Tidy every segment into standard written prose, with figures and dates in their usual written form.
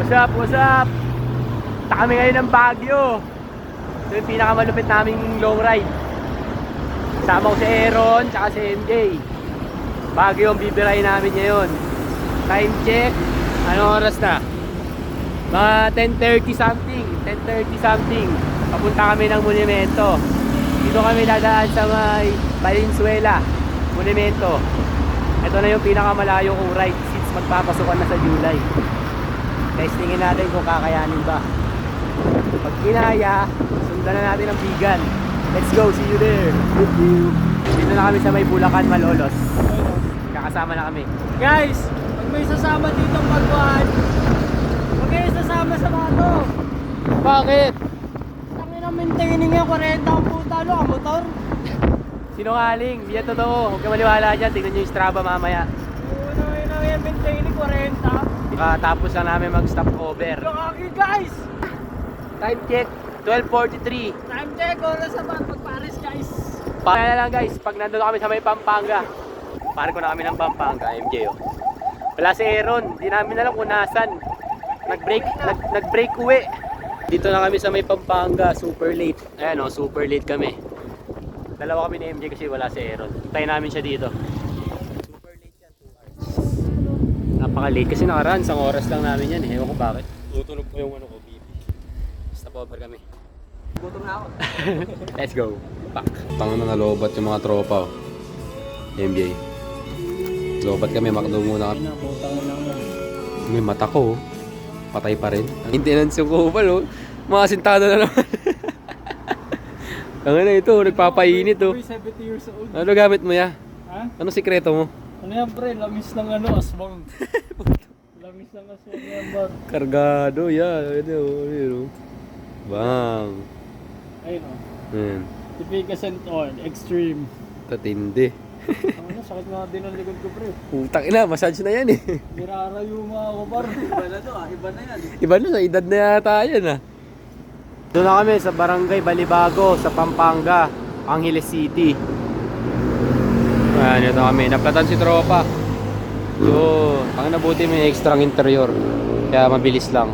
What's up? What's up? Punta kami ngayon ng Baguio. Ito yung pinakamalupit naming long ride. Kasama ko si Aaron, tsaka si MJ. Baguio ang bibiray namin ngayon. Time check. Anong oras na? Mga 10:30 something. 10:30 something. Papunta kami ng Monumento. Dito kami dadaan sa may Valenzuela Monumento. Ito na yung pinakamalayo kong ride since magpapasukan na sa July. Testingin natin kung kakayanin ba. Pag kinaya, sundan na natin ang bigan. Let's go, see you there. Dito na kami sa may Bulacan, Malolos. Kakasama na kami. Guys, pag may sasama dito ang baguhan, huwag kayo sasama sa mga to. Bakit? Tangin ang maintaining nga, 40 ang puta, ano, ang motor. Sinungaling, hindi yan totoo. Huwag ka maniwala dyan, tingnan nyo yung Strava mamaya. Una yung maintaining 40. Tapos lang namin mag-stop over. Laki guys! Time check, 12:43. Time check, oras na ba? Pag-Paris guys. Kaya na lang guys, pag nandun na kami sa may Pampanga. Pare ko na kami ng Pampanga, MJ oh. Wala si Aaron, hindi namin alam kung nasan. Nag-break uwi. Dito na kami sa may Pampanga, super late. Ayan oh, super late kami. Dalawa kami ni MJ kasi wala si Aaron. Hintayin namin siya dito. Super late yan, 2 hours. Napaka-late kasi nakaraan, isang oras lang namin yan eh. Ewan ko bakit. Tutunog po yung ano ko, BB. Stop over kami. Gutom na ako. Let's go. Back. Tangan na nalobat yung mga tropa oh. NBA. Lobat kami, makdo muna kami. Pinaputang lang yan. May mata ko oh. Patay pa rin. Maintenance yung kupal oh. Mga sintado na naman. Ang na ito, nagpapainit oh. 70 years old. Ano gamit mo ya? Ha? Ano sikreto mo? Ano yan pre? Lamis ng ano, aswang. Lamis ng aswang yan bar. Kargado, yeah. Ano. Bang. Ayun o. Ayan. Efficient oil, extreme. Tatindi. Ano, sakit nga din ang likod ko pre. Putang ina, massage na yan eh. Nirarayo mga ako bar. Iba na to ah, iba na yan. Iba na, sa edad na yata yan ah. Doon na kami sa Barangay Balibago, sa Pampanga, Angeles City. Ayan, ito kami. Naplatan si tropa. So, ang nabuti may extra interior. Kaya mabilis lang.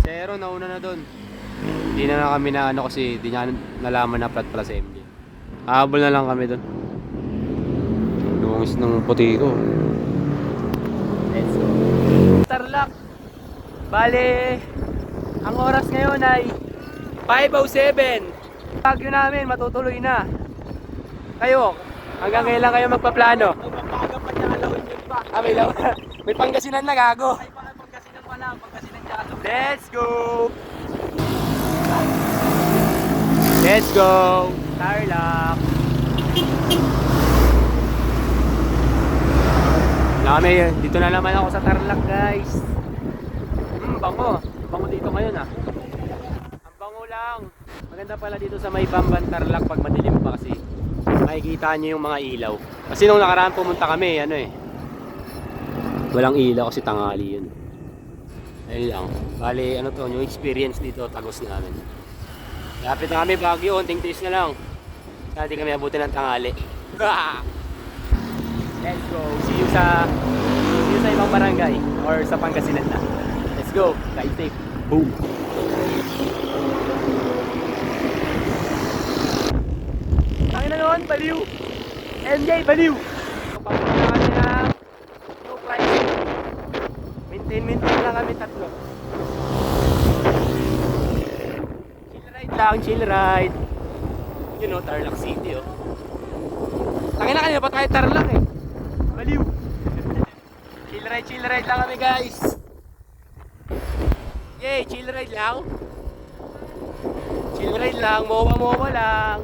Zero, nauna na doon. Hindi na kami na ano kasi hindi niya nalaman na plat pala sa MJ. Habol na lang kami doon. Lungis ng puti ko. Let's go. Tarlac. Bale, ang oras ngayon ay 5:07. Bagyo namin, matutuloy na. Kayo, hanggang kailan kayo magpaplano? Magpapaga pa niya alawin yun pa. May lawa. May Pangasinan na gago. Ay pa, Pangasinan pa lang, Pangasinan niya alawin. Let's go! Let's go! Tarlac! Dito na naman ako sa Tarlac guys. Bango. Bango dito ngayon ah. Ang bango lang. Maganda pala dito sa may Bamban Tarlac pag madilim pa kasi makikita nyo yung mga ilaw. Kasi nung nakaraan pumunta kami, ano eh, walang ilaw kasi tanghali yun. Ayun lang. Bali, ano to, yung experience dito, tagos namin. Lapit na kami Baguio, onting tiis na lang. Dati kami abutin ng tanghali. Let's go. See you sa ibang barangay or sa Pangasinan na. Let's go. Ride safe. Boom. Ang ina noon, baliw. MJ, baliw. Papunta kami ng no price. Maintain lang kami tatlo. Chill ride. You know, Tarlac City oh. Tangina kanina pa tayo Tarlac eh. Baliw. Chill ride lang kami guys. Yay, chill ride lang. Chill ride lang, mowa lang.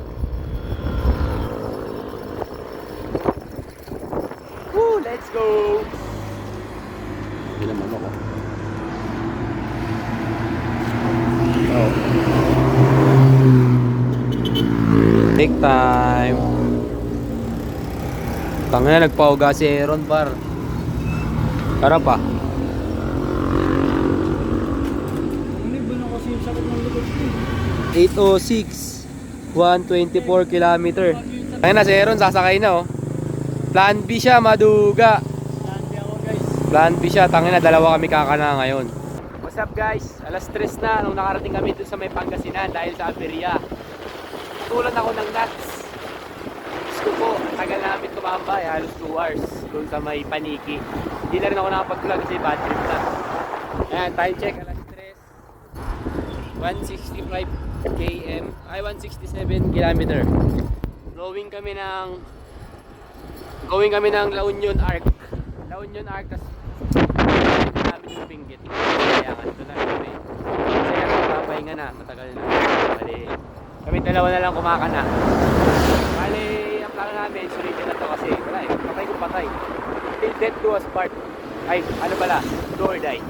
Woo, let's go. Hindi naman ako. Oh. Take time. Tangina, nagpauga si Aaron bar. Tara pa. Hindi ba na kasi yung sakit ng likod ko? 8:06 124 kilometer. Ayun na si Aaron, sasakay na oh. Plan B siya, maduga. Landi ako guys. Plan B siya, tangina, dalawa kami kakana ngayon. What's up guys? Alas 3 na nung nakarating kami dun sa may Pangasinan dahil sa aberya. Tulan ako ng nuts. Gusto ko, ang tagal namin tumambay, halos 2 hours dun sa may Paniki. Hindi na rin ako nakapag-vlog kasi bad trip na. Ayan, time check, alas 3. 165 km, ay 167 kilometer. Going kami ng La Union Arc. La Union Arc, tas namin yung Benguet. Kaya nga, ito na kami. Kasi ano, papahinga na, matagal na. Bali, kami dalawa na lang kumakana. Bali, ang plano namin, sulitin na to kasi wala eh, patay kung patay. Till death do us part. Ay, ano pala, do or die.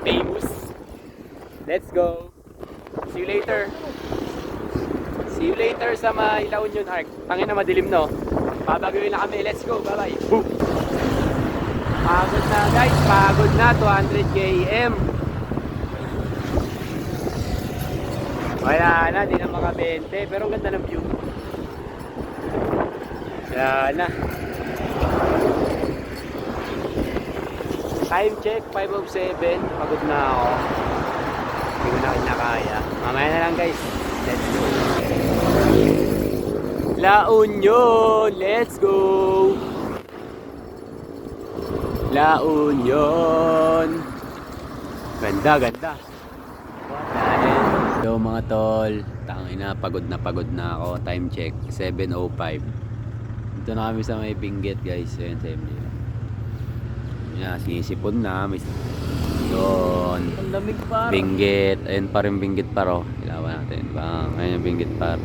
Famous. Let's go. See you later. See you later sa may La Union Arc. Tangin na madilim no. Babagawin na kami. Let's go. Bye bye. Boom. Pagod na guys. Pagod na. 200 km. Wala na. Di na maka 20. Pero ang ganda ng view. Wala na. Time check. 5:07. Pagod na ako. Hindi ko na kinakaya. Mamaya na lang guys. Let's go. La Union, let's go. La Union. Ganda, ganda. Hello mga tol. Tangina, pagod na ako. Time check, 7:05. Dito na kami sa may Benguet guys. Ayan sa MJ. Yan, sinisipon na. May doon. Ang lamig pa. Benguet. Ayun pa rin Benguet Paro. Ilawan natin. Bang. Ayun yung Benguet Paro.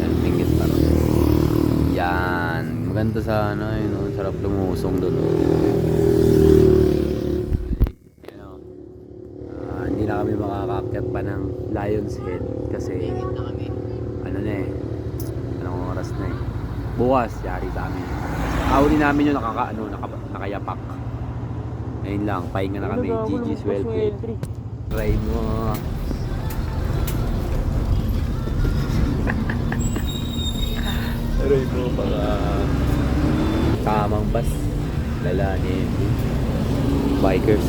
Ayun Benguet Paro. Yan. Maganda sa ano. Yun, oh, sarap lumusong doon. Hindi na kami makakakit pa ng Lion's Head. Kasi ano na eh. Anong oras na eh. Bukas. Yari sa amin. Auli namin yung nakayapak. Ayun lang, pahinga na kami. GG's welcome. Try mo. Try mo baka tamang bus. Lalanin. Bikers.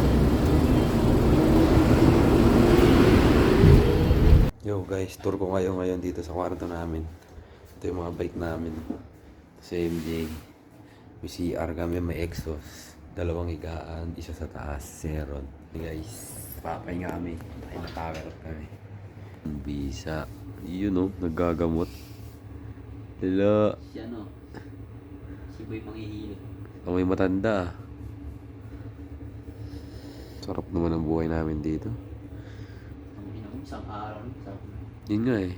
Yo guys, tour ko kayo ngayon dito sa kwarto namin. Ito yung mga bike namin. Sa MJ. May CR kami, may exhaust. 2 higaan, isa sa taas, seron. Guys, papahinga kami. Ay, natakarap kami. Bisa. Yun o, nagagamot. Hello. Si ano? Si Boy Panghihilo. Ako may matanda. Sarap naman ang buhay namin dito. Ang inang isang araw. Yun nga eh.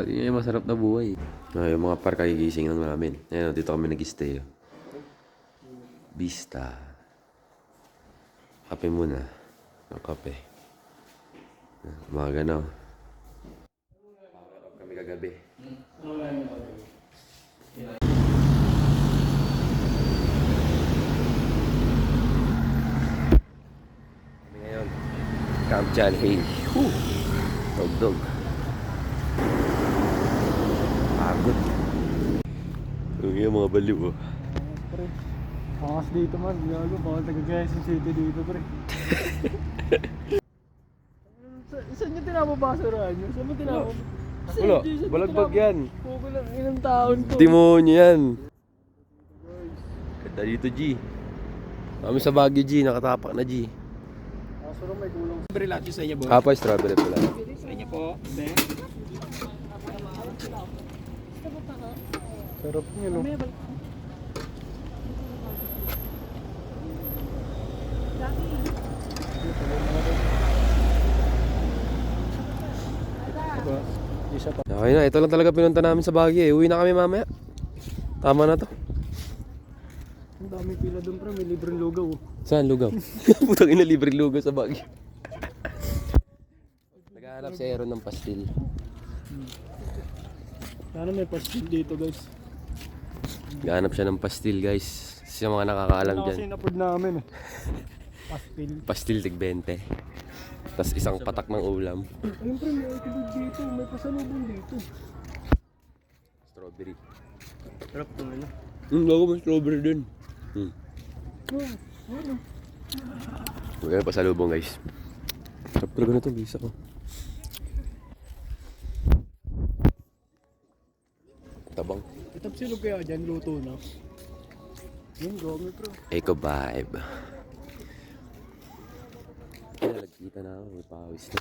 Yun yung masarap na buhay. Yung mga par kagigising lang namin. Ayun, dito kami nag-stay. Vista. Kape muna. Ang kape. Umaga na. Power up kami kagabi. Kami ngayon. Camp John Hay. Dog. Pagod. Yung mga baliw oh. Pangas dito man, gago, bawal taga-Quezon City dito pre. Saan nyo tinapabasurahan nyo? Saan mo tinapabasurahan? Wala, balagbag yan. Puko lang, ilang taon to. Demonyo yan. Ganda dito G. Kami sa Baguio G, nakatapak na G. Basura may kulang. Strawberry latte sa inyo, boy. Kapay strawberry pala. Sa inyo po, be. Sarap niya, no? Okay na, ito lang talaga pinunta namin sa Baguio eh. Uwi na kami mamaya. Tama na to. Ang dami pila doon pre, may libreng lugaw. Saan lugaw? Putang ina, libreng lugaw sa Baguio. Naghahanap si Aaron ng pastil. Sana may pastil dito guys. Naghahanap siya ng pastil guys. Siya mga nakakaalam Kasi dyan. na-food namin eh. Pastil. Pastil tig 20. Tapos isang patak ng ulam. Ayun pre, may itibig dito. May pasalubong dito. Strawberry. Sarap to ano. Bago may strawberry din. Oh, Huwag pa sa lubong guys. Sarap talaga na itong bisa ko. Tabang. Itap silog kaya dyan, luto na. Yun, gomi bro. Eco vibe. Kaya nagkita na ako, may pawis na.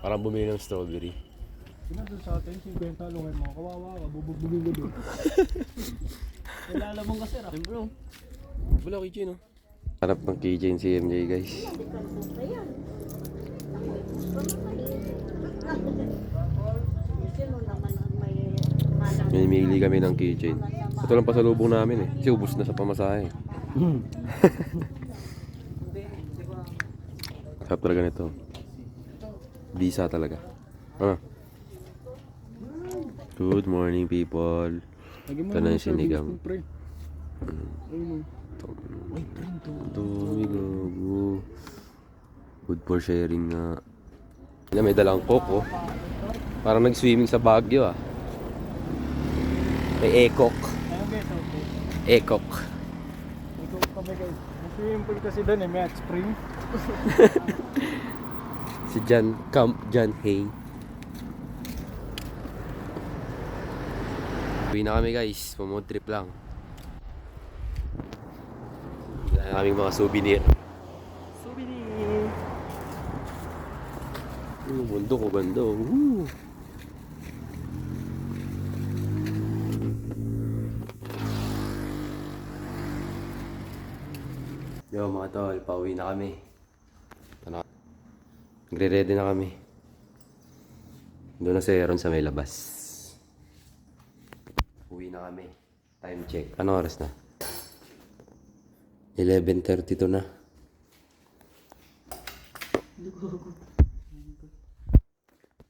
Parang bumili ng strawberry. Sinadun sa atin, 50 lang mga kawawa ka, bubugbugin ko doon. Kilala mong kasi rap. Bro. Wala keychain no? Hanap ng keychain si MJ guys. Mimili kami ng keychain. Ito lang pasalubong namin eh. Kasi ubos na sa pamasahe. Sarap talaga nito. Bisa talaga. Ah. Good morning people. Ito na yung sinigang. Dumi gago. Good for sharing nga. May dalang coke oh. Parang nag-swimming sa Baguio ah. May ekok. Ayun guys, okay. Ekok. Ikaw kami guys. Mag-swimming pool kasi doon eh, may hot spring. Si John Hay. Uwi na kami guys, pumod trip lang. Wala na kaming mga souvenir. Souvenir. Yung bundok ko ganda. Woo! Yo mga tol, pauwi na kami. Nagre-ready na kami. Doon na si Aaron sa may labas. Uwi na kami. Time check. Ano oras na? 11:32 na.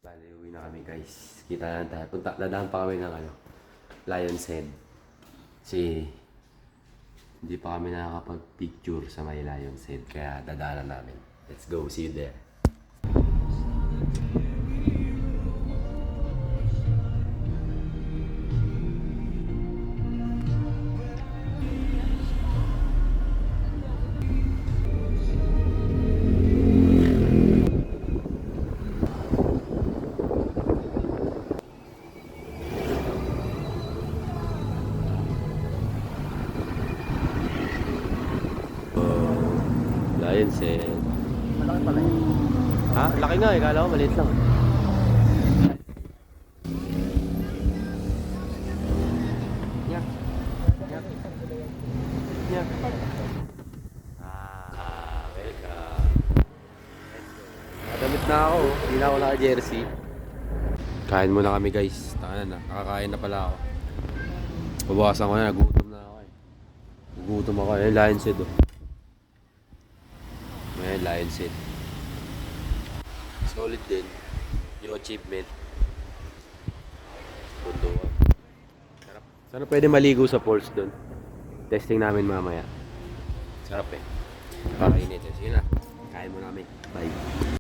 Bale, uwi na kami guys. Kita na tayo. Dadaan pa kami ng Lion's Head. Kasi hindi pa kami nakakapag-picture sa may Lion's Head. Kaya dadaanan namin. Let's go. See you there. Lion's Head. Malaki pala yun. Ha? Laki nga eh. Kala ko maliit lang. Welcome. Nadamit na ako. Hindi na ako naka-jersey. Kain muna kami guys. Tahanan na. Nakakain na pala ako. Babawasan ko na. Nagutom na ako eh. Nagutom ako. Yung Lion's Head oh. May Lion's Head. Solid din. Yung achievement. Bunduan. Sarap. Sana pwede maligo sa falls doon. Testing namin mamaya. Sarap eh. Kakainit eh. Sige na. Kain mo namin. Bye.